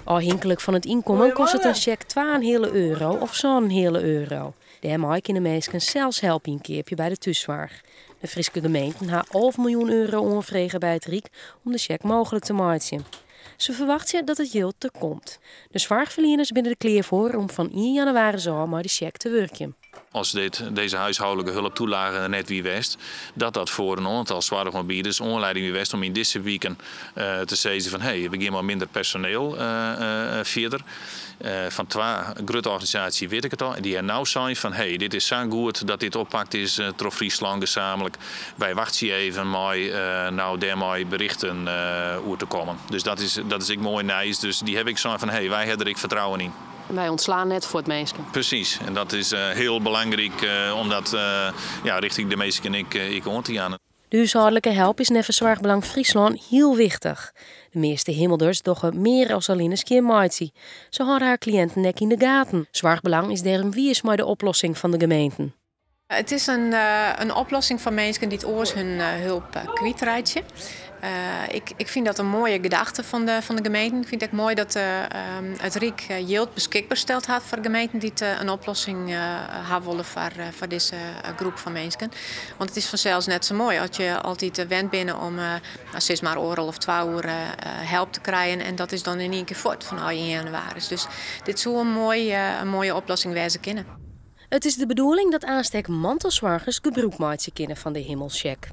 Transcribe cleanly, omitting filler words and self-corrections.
Afhankelijk van het inkomen kost het een cheque €2,5 of zo'n hele euro. Daarmee kunnen mensen zelfs helpen een keertje bij de thuiszorg. De Friese gemeente heeft €11 miljoen onvregen bij het Rijk om de cheque mogelijk te maken. Ze verwachten dat het geld er komt. De zorgverleners binnen de kleer voor om van 1 januari zo maar de cheque te werken. Als deze huishoudelijke hulptoelage net wie west, dat voor een aantal zorgmobielers onleiding wie west om in deze weken te zeggen van we gaan maar minder personeel verder. Van twee grote organisaties weet ik het al. Die er nou zijn van dit is zo goed dat dit oppakt is door Friesland gezamenlijk. Wij wachten even maar nou daarmee berichten hoe te komen. Dus dat is ik mooi nice. Dus die heb ik zo van wij hebben er vertrouwen in. Wij ontslaan net voor het mensen. Precies, en dat is heel belangrijk om dat richting de mensen ik aan te gaan. De huishoudelijke hulp is neven Zorgbelang Friesland heel wichtig. De meeste hemelders doggen meer als alleen eens keer maaitsie. Ze houden haar cliënten nek in de gaten. Zorgbelang is daarom wie is maar de oplossing van de gemeenten. Het is een oplossing voor mensen die het oors hun hulp kwijtraken. Ik vind dat een mooie gedachte van de gemeente. Ik vind het mooi dat het Rijk geld beschikbaar stelt had voor gemeenten die een oplossing hebben willen voor deze groep van mensen. Want het is vanzelfs net zo mooi als je altijd wend binnen om 6 maar uur of 2 uur help te krijgen. En dat is dan in één keer voort van 1 januari. Dus dit zou een mooie oplossing wezen kunnen. Het is de bedoeling dat aanstek mantelzorgers gebruik maken kunnen van de hemelcheck.